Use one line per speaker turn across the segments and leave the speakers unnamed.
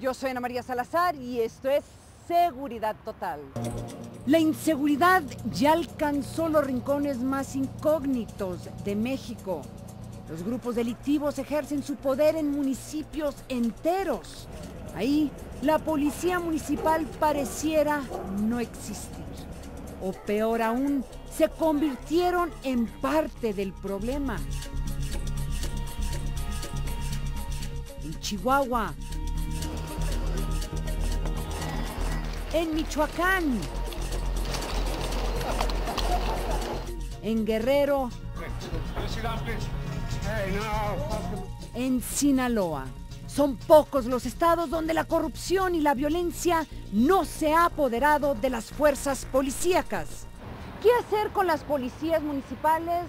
Yo soy Ana María Salazar y esto es Seguridad Total. La inseguridad ya alcanzó los rincones más incógnitos de México. Los grupos delictivos ejercen su poder en municipios enteros. Ahí, la policía municipal pareciera no existir. O peor aún, se convirtieron en parte del problema. En Chihuahua, en Michoacán, en Guerrero, en Sinaloa. Son pocos los estados donde la corrupción y la violencia no se ha apoderado de las fuerzas policíacas. ¿Qué hacer con las policías municipales?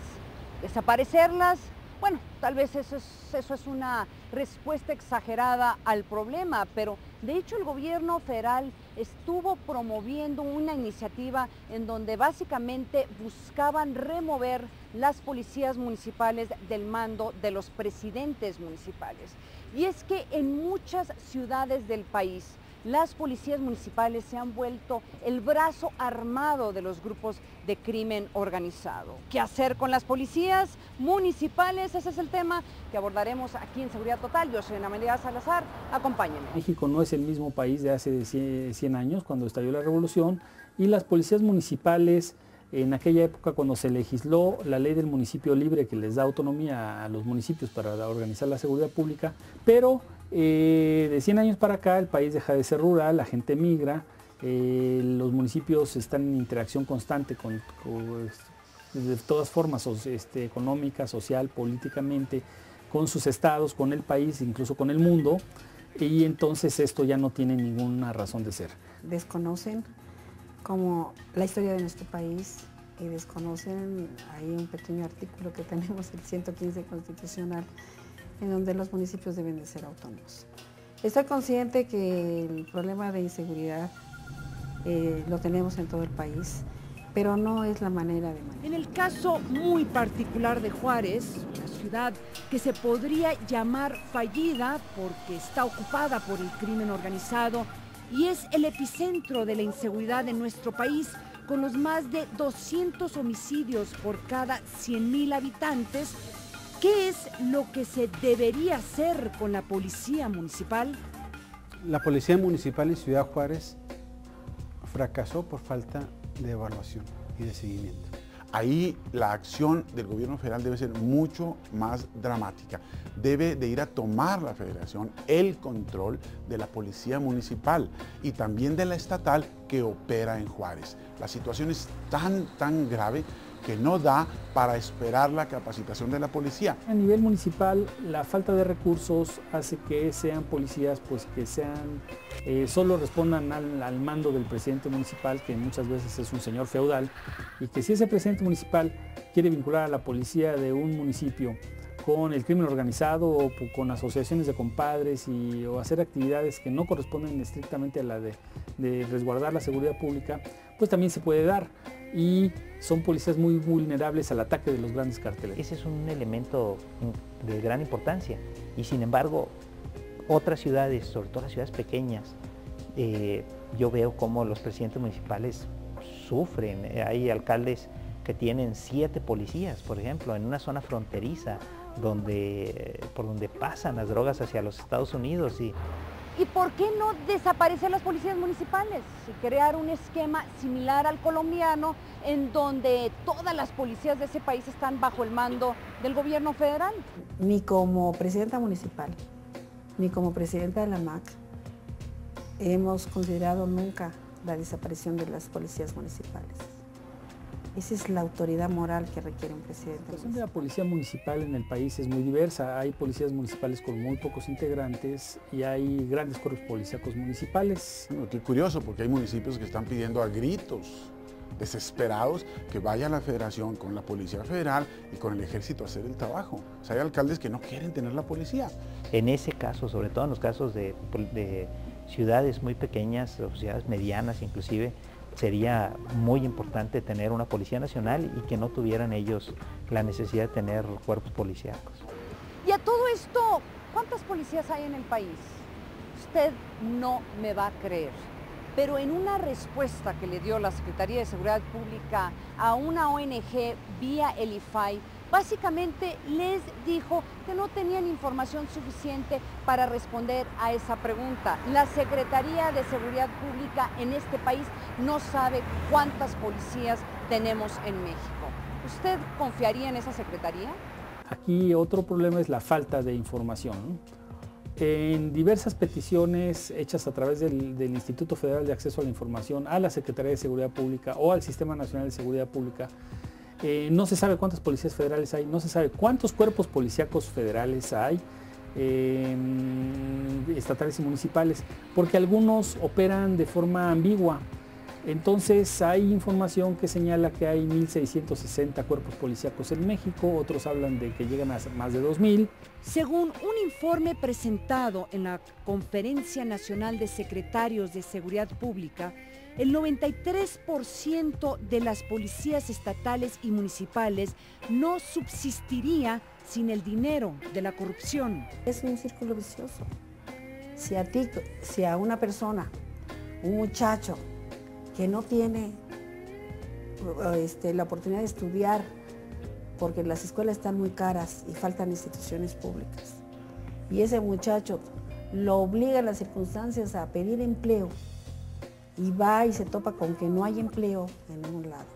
¿Desaparecerlas? Bueno, tal vez eso es una respuesta exagerada al problema, pero de hecho el gobierno federal estuvo promoviendo una iniciativa en donde básicamente buscaban remover las policías municipales del mando de los presidentes municipales. Y es que en muchas ciudades del país, las policías municipales se han vuelto el brazo armado de los grupos de crimen organizado. ¿Qué hacer con las policías municipales? Ese es el tema que abordaremos aquí en Seguridad Total. Yo soy Ana María Salazar, acompáñenme.
México no es el mismo país de hace 100 años, cuando estalló la revolución, y las policías municipales, en aquella época cuando se legisló la ley del municipio libre que les da autonomía a los municipios para organizar la seguridad pública, pero de 100 años para acá el país deja de ser rural, la gente migra, los municipios están en interacción constante de todas formas, económica, social, políticamente, con sus estados, con el país, incluso con el mundo, y entonces esto ya no tiene ninguna razón de ser.
Desconocen como la historia de nuestro país y desconocen, hay un pequeño artículo que tenemos, el 115 constitucional, en donde los municipios deben de ser autónomos. Estoy consciente que el problema de inseguridad lo tenemos en todo el país, pero no es la manera de manejar.
En el caso muy particular de Juárez, una ciudad que se podría llamar fallida porque está ocupada por el crimen organizado y es el epicentro de la inseguridad en nuestro país, con los más de 200 homicidios por cada 100,000 habitantes. ¿Qué es lo que se debería hacer con la policía municipal?
La policía municipal en Ciudad Juárez fracasó por falta de evaluación y de seguimiento.
Ahí la acción del gobierno federal debe ser mucho más dramática. Debe de ir a tomar la federación el control de la policía municipal y también de la estatal que opera en Juárez. La situación es tan grave que no da para esperar la capacitación de la policía.
A nivel municipal, la falta de recursos hace que sean policías que solo respondan al mando del presidente municipal, que muchas veces es un señor feudal, y que si ese presidente municipal quiere vincular a la policía de un municipio con el crimen organizado o con asociaciones de compadres o hacer actividades que no corresponden estrictamente a la de resguardar la seguridad pública, pues también se puede dar. Y son policías muy vulnerables al ataque de los grandes carteles.
Ese es un elemento de gran importancia y sin embargo otras ciudades, sobre todo las ciudades pequeñas, yo veo cómo los presidentes municipales sufren. Hay alcaldes que tienen 7 policías, por ejemplo, en una zona fronteriza por donde pasan las drogas hacia los Estados Unidos.
¿Y por qué no desaparecer las policías municipales y crear un esquema similar al colombiano en donde todas las policías de ese país están bajo el mando del gobierno federal?
Ni como presidenta municipal, ni como presidenta de la MAC, hemos considerado nunca la desaparición de las policías municipales. Esa es la autoridad moral que requiere un presidente.
La situación de la policía municipal en el país es muy diversa. Hay policías municipales con muy pocos integrantes y hay grandes cuerpos policíacos municipales.
Bueno, qué curioso, porque hay municipios que están pidiendo a gritos, desesperados, que vaya la federación con la policía federal y con el ejército a hacer el trabajo. O sea, hay alcaldes que no quieren tener la policía.
En ese caso, sobre todo en los casos de ciudades muy pequeñas o ciudades medianas inclusive, sería muy importante tener una policía nacional y que no tuvieran ellos la necesidad de tener cuerpos policíacos.
Y a todo esto, ¿cuántas policías hay en el país? Usted no me va a creer, pero en una respuesta que le dio la Secretaría de Seguridad Pública a una ONG vía el IFAI, básicamente les dijo que no tenían información suficiente para responder a esa pregunta. La Secretaría de Seguridad Pública en este país no sabe cuántas policías tenemos en México. ¿Usted confiaría en esa secretaría?
Aquí otro problema es la falta de información, ¿no? En diversas peticiones hechas a través del Instituto Federal de Acceso a la Información, a la Secretaría de Seguridad Pública o al Sistema Nacional de Seguridad Pública, no se sabe cuántas policías federales hay, no se sabe cuántos cuerpos policíacos federales hay, estatales y municipales, porque algunos operan de forma ambigua. Entonces hay información que señala que hay 1.660 cuerpos policíacos en México, otros hablan de que llegan a más de 2.000.
Según un informe presentado en la Conferencia Nacional de Secretarios de Seguridad Pública, el 93% de las policías estatales y municipales no subsistiría sin el dinero de la corrupción.
Es un círculo vicioso. Si a una persona, un muchacho, que no tiene la oportunidad de estudiar porque las escuelas están muy caras y faltan instituciones públicas, y ese muchacho lo obliga a las circunstancias a pedir empleo y va y se topa con que no hay empleo en ningún lado,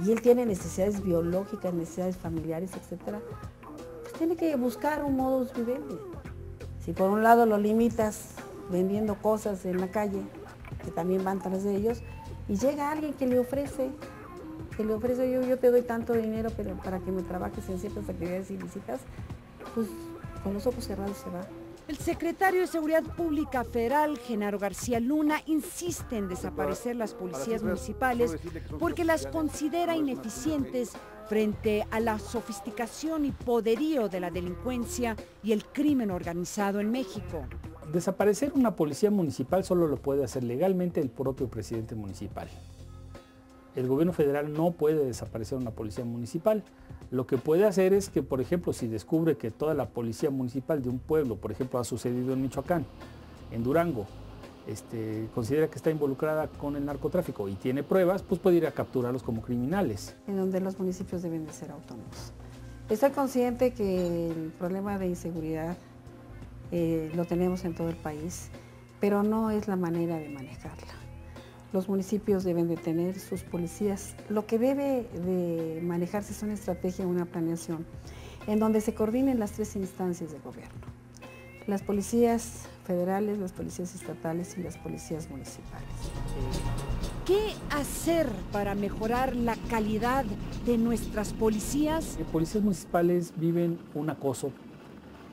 y él tiene necesidades biológicas, necesidades familiares, etcétera, pues tiene que buscar un modus vivendi. Si por un lado lo limitas vendiendo cosas en la calle, que también van tras de ellos, y llega alguien que le ofrece yo te doy tanto dinero pero para que me trabajes en ciertas actividades ilícitas, pues con los ojos cerrados se va.
El secretario de Seguridad Pública Federal, Genaro García Luna, insiste en desaparecer las policías municipales porque las considera ineficientes frente a la sofisticación y poderío de la delincuencia y el crimen organizado en México.
Desaparecer una policía municipal solo lo puede hacer legalmente el propio presidente municipal. El gobierno federal no puede desaparecer una policía municipal. Lo que puede hacer es que, por ejemplo, si descubre que toda la policía municipal de un pueblo, por ejemplo, ha sucedido en Michoacán, en Durango, considera que está involucrada con el narcotráfico y tiene pruebas, pues puede ir a capturarlos como criminales.
En donde los municipios deben de ser autónomos. Estoy consciente que el problema de inseguridad lo tenemos en todo el país, pero no es la manera de manejarla. Los municipios deben de tener sus policías. Lo que debe de manejarse es una estrategia, una planeación, en donde se coordinen las tres instancias de gobierno. Las policías federales, las policías estatales y las policías municipales.
¿Qué hacer para mejorar la calidad de nuestras policías?
Los policías municipales viven un acoso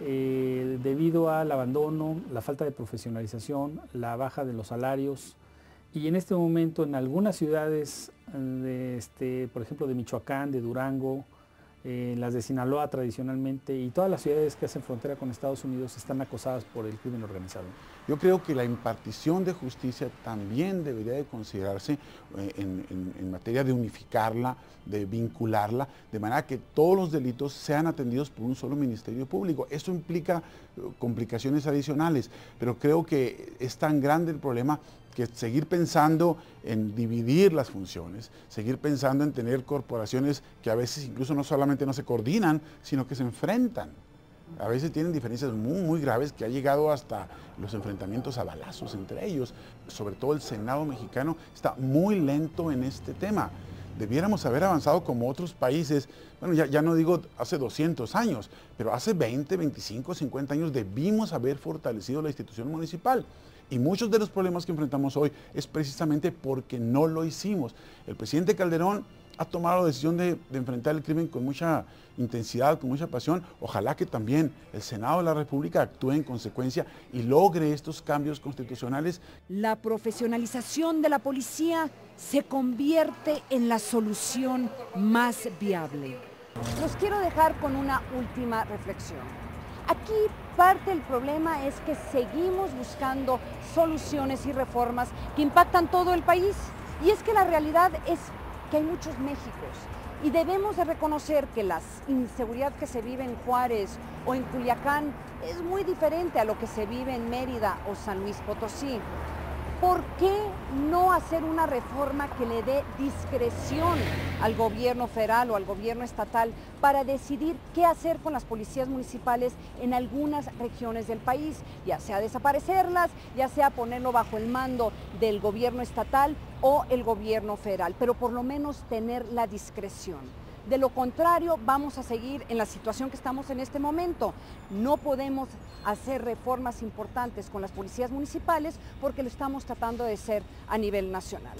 debido al abandono, la falta de profesionalización, la baja de los salarios, y en este momento en algunas ciudades, por ejemplo de Michoacán, de Durango, las de Sinaloa tradicionalmente, y todas las ciudades que hacen frontera con Estados Unidos están acosadas por el crimen organizado.
Yo creo que la impartición de justicia también debería de considerarse en materia de unificarla, de vincularla, de manera que todos los delitos sean atendidos por un solo ministerio público. Esto implica complicaciones adicionales, pero creo que es tan grande el problema que seguir pensando en dividir las funciones, seguir pensando en tener corporaciones que a veces incluso no solamente no se coordinan, sino que se enfrentan. A veces tienen diferencias muy graves que ha llegado hasta los enfrentamientos a balazos entre ellos. Sobre todo el Senado mexicano está muy lento en este tema. Debiéramos haber avanzado como otros países, bueno, ya no digo hace 200 años, pero hace 20, 25, 50 años debimos haber fortalecido la institución municipal. Y muchos de los problemas que enfrentamos hoy es precisamente porque no lo hicimos. El presidente Calderón ha tomado la decisión de enfrentar el crimen con mucha intensidad, con mucha pasión. Ojalá que también el Senado de la República actúe en consecuencia y logre estos cambios constitucionales.
La profesionalización de la policía se convierte en la solución más viable. Los quiero dejar con una última reflexión. Aquí parte del problema es que seguimos buscando soluciones y reformas que impactan todo el país. Y es que la realidad es que hay muchos Méxicos Y debemos de reconocer que la inseguridad que se vive en Juárez o en Culiacán es muy diferente a lo que se vive en Mérida o San Luis Potosí. ¿Por qué no hacer una reforma que le dé discreción al gobierno federal o al gobierno estatal para decidir qué hacer con las policías municipales en algunas regiones del país? Ya sea desaparecerlas, ya sea ponerlo bajo el mando del gobierno estatal o el gobierno federal, pero por lo menos tener la discreción. De lo contrario, vamos a seguir en la situación que estamos en este momento. No podemos hacer reformas importantes con las policías municipales porque lo estamos tratando de hacer a nivel nacional.